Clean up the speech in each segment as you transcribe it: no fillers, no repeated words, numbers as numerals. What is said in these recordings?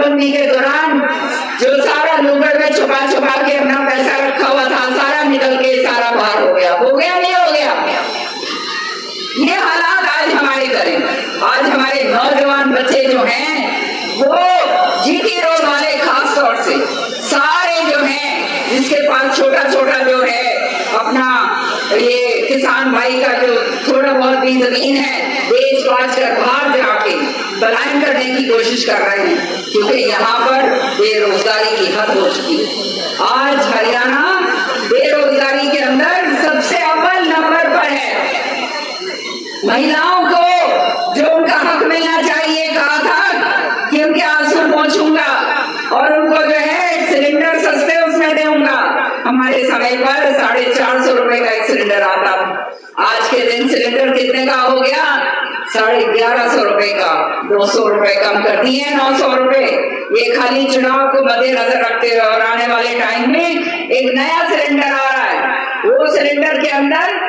नोटबंदी के दौरान जो सारा लोगों में छुपा छुपा के अपना पैसा रखा हुआ था, सारा निकल के सारा बाहर हो गया नहीं हो गया। ये हालात आज हमारे करें। आज हमारे नौजवान बच्चे जो हैं वो जीटी रोड वाले खास तौर से सारे जो हैं, जिसके पास छोटा छोटा जो है अपना ये किसान भाई का जो थोड़ा बहुत भी जमीन है, बेच बाच कर बाहर जाके पलायन करने की कोशिश कर रहे हैं, क्योंकि यहाँ पर बेरोजगारी की हद हो चुकी है। आज हरियाणा बेरोजगारी के अंदर सबसे अव्वल नंबर पर है। महिलाओं को जो उनका हक मिलना चाहिए, कहा था कि उनके आंसू पहुंचूंगा और उनको जो है सिलेंडर सस्ते उसमें दूंगा। हमारे समय पर 450 रुपए का एक सिलेंडर आता था। आज के दिन सिलेंडर कितने का हो गया? 1150 रुपए का। 200 रुपए कम कर दिए, 900 रुपए। ये खाली चुनाव को मद्देनजर रखते हुए और आने वाले टाइम में एक नया सिलेंडर आ रहा है। वो सिलेंडर के अंदर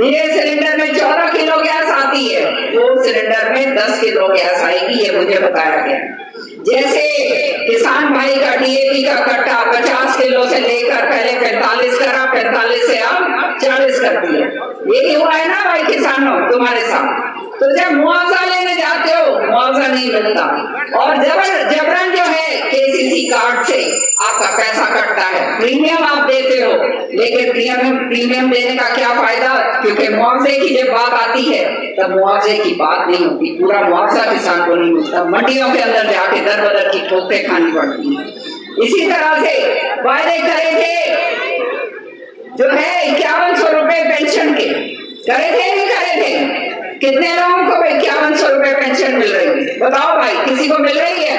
ये सिलेंडर में 14 किलो गैस आती है, वो सिलेंडर में 10 किलो गैस आएगी, ये मुझे बताया गया। जैसे किसान भाई का डीएपी का कट्टा 50 किलो से लेकर पहले 45 करा, 45 से अब 40 कर दिया। यही हुआ है ना भाई किसानों तुम्हारे साथ। तो जब मुआवजा लेने जाते हो, मुआवजा नहीं मिलता और जबरन जो है केसीसी कार्ड से आपका पैसा कटता है। प्रीमियम आप देते हो, लेकिन प्रीमियम देने का क्या फायदा, क्योंकि मुआवजे की जब बात आती है तब मुआवजे की बात नहीं होती। पूरा मुआवजा किसान को नहीं मिलता, मंडियों के अंदर जाके दर बदर की ठोकें खानी पड़ती है। इसी तरह से वायदे करे थे जो है 5100 रुपए पेंशन के, करे थे नहीं करे थे? कितने लोगों को 5100 रुपए पेंशन मिल रही है? बताओ भाई, किसी को मिल रही है?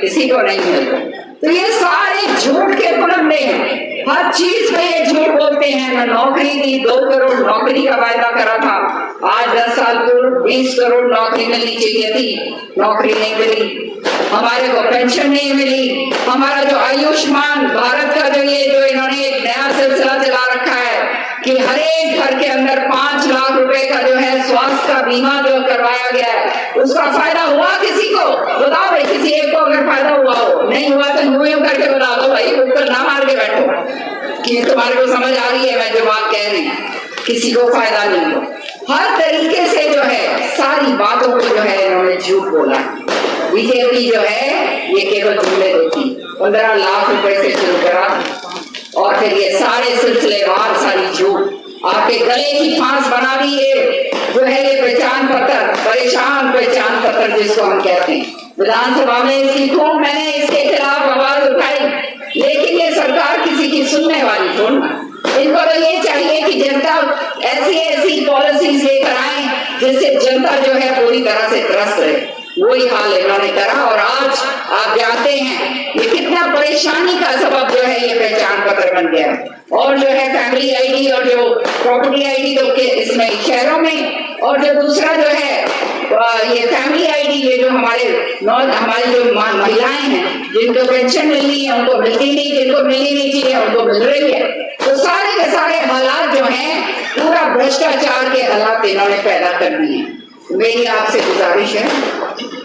किसी को नहीं मिल रही। तो ये सारे झूठ के पुलंदे हैं। हर चीज में ये झूठ बोलते हैं। ना नौकरी दी, 2 करोड़ नौकरी का वायदा करा था, आज 10 साल पूर्व 20 करोड़ नौकरी मिलनी चाहिए थी, नौकरी नहीं मिली। हमारे को पेंशन नहीं मिली। हमारा जो आयुष्मान भारत का जो इन्होंने एक नया सिलसिला चला रखा है कि हर एक घर के अंदर 5 लाख रुपए का जो है स्वास्थ्य का बीमा जो करवाया गया है, उसका फायदा हुआ किसी को? बताओ भाई, किसी एक को अगर फायदा हुआ हो। नहीं हुआ तो यूं करके बता दो भाई, ऊपर ना मार के बैठो कि तुम्हारे को समझ आ रही है मैं जो बात कह रही हूँ। किसी को फायदा नहीं हो। हर तरीके से जो है सारी बातों को जो है इन्होंने झूठ बोला। बीजेपी जो है ये केवल जुमले देती, 15 लाख रुपए से शुरू करा और फिर ये सारे सिलसिलेवार सारी झूठ आपके गले की फांस बना दी है। जो है ये पहचान पत्र, परेशान पहचान पत्र जिसको हम कहते हैं, विधानसभा में इसकी खूब मैंने इसके खिलाफ आवाज उठाई, लेकिन ये सरकार किसी की सुनने वाली थोड़ी। इनको तो ये चाहिए कि जनता ऐसी पॉलिसीज लेकर आए जिससे जनता जो है पूरी तरह से त्रस्त रहे। वही हाल इन्होंने करा और आज आप जानते हैं ये कितना परेशानी का सबब जो है ये पहचान पत्र बन गया है। और जो है फैमिली आईडी और जो प्रॉपर्टी आईडी तो के इसमें शहरों में, और जो दूसरा जो है ये फैमिली आईडी, ये जो हमारी जो महिलाएं हैं जिनको पेंशन मिलनी है उनको मिलती नहीं, जिनको मिलनी नहीं चाहिए उनको मिल रही है। तो सारे के सारे हालात जो हैं पूरा भ्रष्टाचार के हालात इन्होंने पैदा कर दिए हैं। मेरी आपसे गुजारिश है,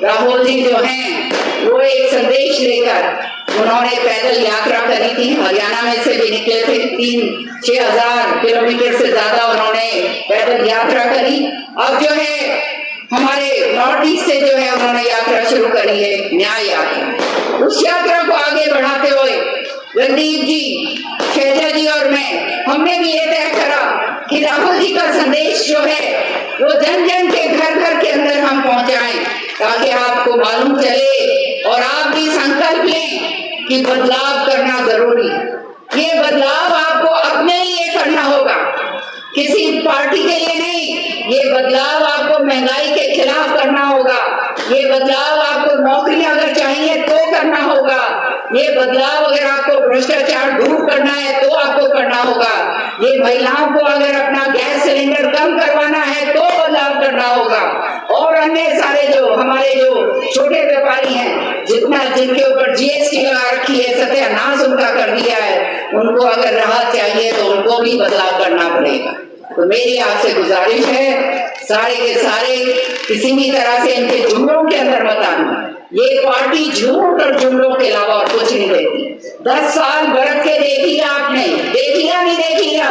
राहुल जी जो हैं वो एक संदेश लेकर उन्होंने पैदल यात्रा करी थी, हरियाणा में से भी निकले थे, 3-6 हजार किलोमीटर से ज्यादा उन्होंने पैदल यात्रा करी। अब जो है हमारे नॉर्थ ईस्ट से जो है उन्होंने यात्रा शुरू करी है, न्याय यात्रा। उस यात्रा को आगे बढ़ाते हुए रणदीप जी, शैलजा जी और मैं, हमने भी ये तय करा कि राहुल जी का संदेश जो है वो जन जन के घर घर के अंदर हम पहुंचाएं, ताकि आपको मालूम चले और आप भी संकल्प लें कि बदलाव करना जरूरी है। ये बदलाव आपको अपने लिए करना होगा, किसी पार्टी के लिए नहीं। ये बदलाव आपको महंगाई के खिलाफ करना होगा। ये बदलाव आपको नौकरी अगर चाहिए तो करना होगा। ये बदलाव अगर आपको भ्रष्टाचार दूर करना है तो आपको करना होगा। ये महिलाओं को अगर अपना गैस सिलेंडर कम करवाना है तो बदलाव करना होगा। और अन्य सारे जो हमारे जो छोटे व्यापारी हैं, जिनके ऊपर जीएसटी लगा रखी है, सत्यानाश उनका कर दिया है, उनको अगर राहत चाहिए तो उनको भी बदलाव करना पड़ेगा। तो मेरी आपसे गुजारिश है, सारे के सारे किसी भी तरह से इनके जुमलों के अंदर मत आना। ये पार्टी झूठ और जुमलों के अलावा और कुछ नहीं देती। 10 साल बरत के देखी आपने, देखिया नहीं देखिया?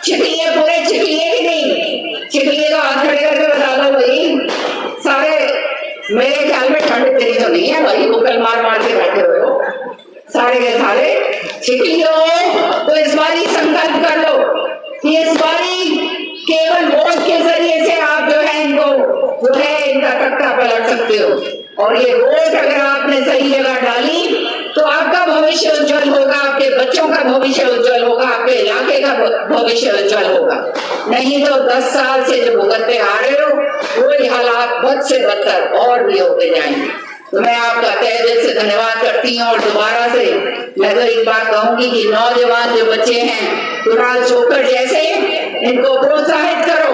छिटिए पूरे छिटिए कि नहीं? छिटिए का हाथ खड़े करके बता दो भाई। सारे मेरे ख्याल में ठंड तेरी तो नहीं है भाई, बुकल मार मार के बैठे हुए हो सारे के सारे। छिटियो तो इस बारी संकल्प कर लो कि इस बारी केवल वोट के जरिए से आप जो है इनको जो है इनका तख्ता पलट सकते हो। और ये वोट अगर आपने सही जगह डाली तो आपका भविष्य उज्जवल होगा, आपके बच्चों का भविष्य उज्जवल होगा, आपके इलाके का भविष्य उज्जवल होगा। नहीं तो 10 साल से जो भुगतते आ रहे हो वही हालात बद से बदतर और भी होते जाएंगे। तो मैं आपका तहे दिल से धन्यवाद करती हूँ। और दोबारा से मैं तो एक बात कहूंगी कि नौजवान जो बच्चे हैं कुणाल चोकर जैसे, इनको प्रोत्साहित करो।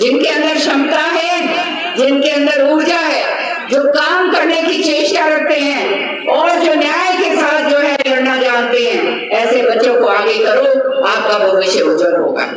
जिनके अंदर क्षमता है, जिनके अंदर ऊर्जा है, जो काम करने की चेष्टा रखते हैं और जो न्याय के साथ जो है लड़ना जानते हैं, ऐसे बच्चों को आगे करो, आपका भविष्य उज्जवल होगा।